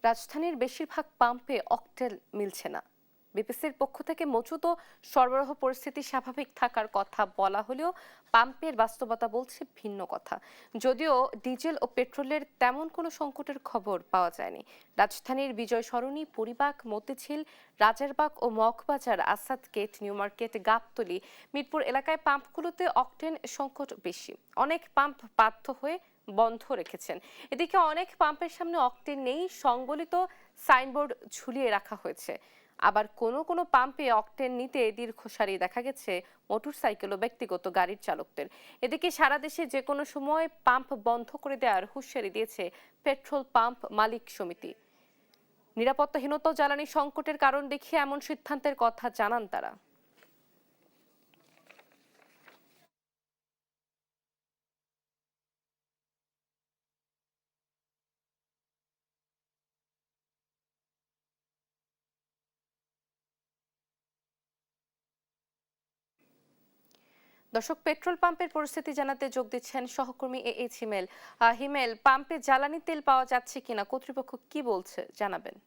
রাজধানীর বেশিরভাগ পাম্পে অকটেল মিলছে না। বিপিসির পক্ষ থেকে মজুত ও সরবরাহ পরিস্থিতি স্বাভাবিক থাকার কথা বলা হলেও পাম্পের বাস্তবতা বলছে ভিন্ন কথা। যদিও ডিজেল ও পেট্রোলের তেমন কোনো সংকটের খবর পাওয়া যায়নি। রাজধানীর বিজয় সরণি, পরিবাগ, মতিঝিল, রাজারবাগ ও Moghbazar, Asad Gate, New Market, Gabtoli, Mirpur এলাকায় পাম্পগুলোতে অকটেন সংকট বেশি। অনেক পাম্প বাধ্য হয়ে বন্ধ রেখেছেন। এদিকে অনেক পাম্পের সামনে অকটেন নেই সংবলিত সাইনবোর্ড ঝুলিয়ে রাখা হয়েছে। আবার কোনো কোনো পাম্পে অকটেন নিতে দীর্ঘ সারি দেখা গেছে মোটরসাইকেল ও ব্যক্তিগত গাড়ির চালকদের। এদিকে সারা দেশে যে কোনো সময় পাম্প বন্ধ করে দেওয়ার হুঁশিয়ারি দিয়েছে পেট্রোল পাম্প মালিক সমিতি। নিরাপত্তাহীনতা ও জ্বালানি সংকটের কারণ দেখিয়ে এমন সিদ্ধান্তের কথা জানান তারা। দর্শক, পেট্রোল পাম্পের পরিস্থিতি জানাতে যোগ দিচ্ছেন সহকর্মী এইচ হিমেল। হিমেল, পাম্পে জ্বালানি তেল পাওয়া যাচ্ছে কিনা, কর্তৃপক্ষ কি বলছে জানাবেন।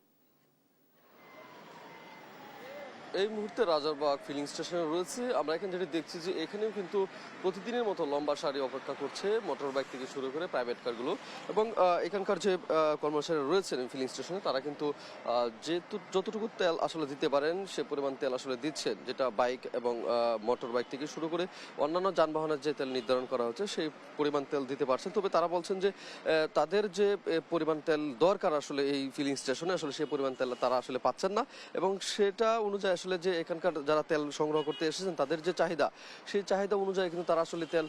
এই মুহূর্তে রাজারবাগ ফিলিং স্টেশনে রয়েছে। আমরা এখানে যেটা দেখছি যে এখানেও কিন্তু প্রতিদিনের মতো লম্বা সারি অপেক্ষা করছে মোটর বাইক থেকে শুরু করে প্রাইভেট কারগুলো। এবং এখানকার যে কর্মচারীরা রয়েছেন ফিলিং স্টেশনে তারা কিন্তু যতটুকু তেল আসলে দিতে পারেন সে পরিমাণ তেল আসলে দিচ্ছেন, যেটা বাইক এবং মোটর বাইক থেকে শুরু করে অন্যান্য যানবাহনের যে তেল নির্ধারণ করা হচ্ছে সেই পরিমাণ তেল দিতে পারছেন। তবে তারা বলছেন যে তাদের যে পরিমাণ তেল দরকার আসলে এই ফিলিং স্টেশনে আসলে সেই পরিমাণ তেল তারা আসলে পাচ্ছেন না। এবং সেটা অনুযায়ী আসলে যে এখানকার যারা তেল সংগ্রহ করতে এসেছেন তাদের যে চাহিদা, সেই চাহিদা অনুযায়ী কিন্তু তারা আসলে তেল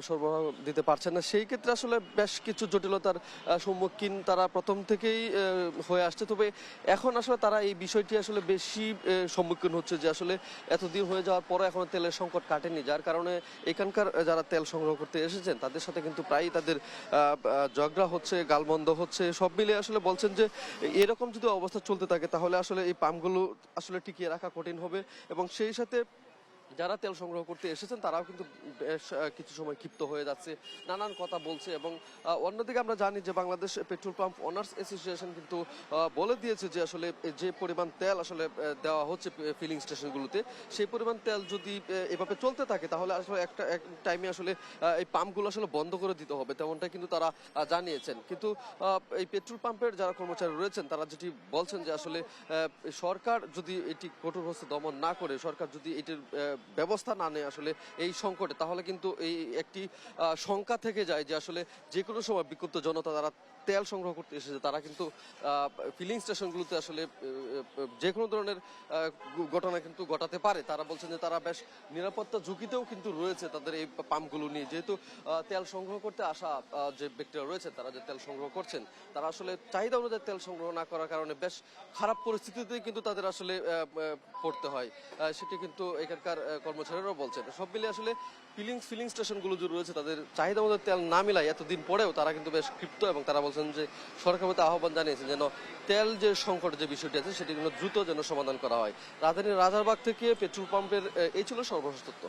সরবরাহ দিতে পারছেন না। সেই ক্ষেত্রে আসলে বেশ কিছু জটিলতার সম্মুখীন তারা প্রথম থেকেই হয়ে আসছে। তবে এখন আসলে তারা এই বিষয়টি আসলে বেশি সম্মুখীন হচ্ছে যে আসলে এতদিন হয়ে যাওয়ার পরে এখনো তেলের সংকট কাটেনি, যার কারণে এখানকার যারা তেল সংগ্রহ করতে এসেছেন তাদের সাথে কিন্তু প্রায়ই তাদের ঝগড়া হচ্ছে, গালমন্দ হচ্ছে। সব মিলিয়ে আসলে বলছেন যে এরকম যদি অবস্থা চলতে থাকে তাহলে আসলে এই পাম্পগুলো আসলে টিকিয়ে রাখা কঠিন হবে। এবং সেই সাথে যারা তেল সংগ্রহ করতে এসেছেন তারাও কিন্তু বেশ কিছু সময় ক্ষিপ্ত হয়ে যাচ্ছে, নানান কথা বলছে। এবং অন্যদিকে আমরা জানি যে Bangladesh petrol pump owners association কিন্তু বলে দিয়েছে যে আসলে যে পরিমাণ তেল আসলে দেওয়া হচ্ছে ফিলিং স্টেশনগুলোতে, সেই পরিমাণ তেল যদি এভাবে চলতে থাকে তাহলে আসলে একটা এক টাইমে আসলে এই পাম্পগুলো আসলে বন্ধ করে দিতে হবে, তেমনটাই কিন্তু তারা জানিয়েছেন। কিন্তু এই পেট্রোল পাম্পের যারা কর্মচারী রয়েছেন তারা যেটি বলছেন যে আসলে সরকার যদি এটি কঠোর হস্তে দমন না করে, সরকার যদি এটির ব্যবস্থা না নেয় আসলে এই সংকটে, তাহলে কিন্তু এই একটি শঙ্কা থেকে যায় যে আসলে যে কোনো সময় বিক্ষুব্ধ জনতা তারা তেল সংগ্রহ করতে এসেছে তারা কিন্তু ফিলিং স্টেশনগুলোতে আসলে যে কোনো ধরনের ঘটনা কিন্তু ঘটাতে পারে। তারা বলছেন যে তারা বেশ নিরাপত্তা ঝুঁকিতেও কিন্তু রয়েছে তাদের এই পাম্পগুলো নিয়ে, যেহেতু তেল সংগ্রহ করতে আসা যে ব্যক্তিরা রয়েছে তারা যে তেল সংগ্রহ করছেন তারা আসলে চাহিদা অনুযায়ী তেল সংগ্রহ না করার কারণে বেশ খারাপ পরিস্থিতিতেই কিন্তু তাদের আসলে পড়তে হয়। সেটি কিন্তু এখানকার কর্মচারীরাও বলছেন। সব মিলিয়ে আসলে ফিলিং স্টেশনগুলো যে রয়েছে তাদের চাহিদা মতো তেল না মিলাই এতদিন পরেও তারা কিন্তু বেশ ক্ষিপ্ত। এবং তারা বলছেন যে সরকার মতো আহ্বান জানিয়েছেন যেন তেল যে সংকট যে বিষয়টি আছে সেটি দ্রুত যেন সমাধান করা হয়। রাজধানীর রাজারবাগ থেকে পেট্রোল পাম্পের এই ছিল সর্বশেষ তথ্য।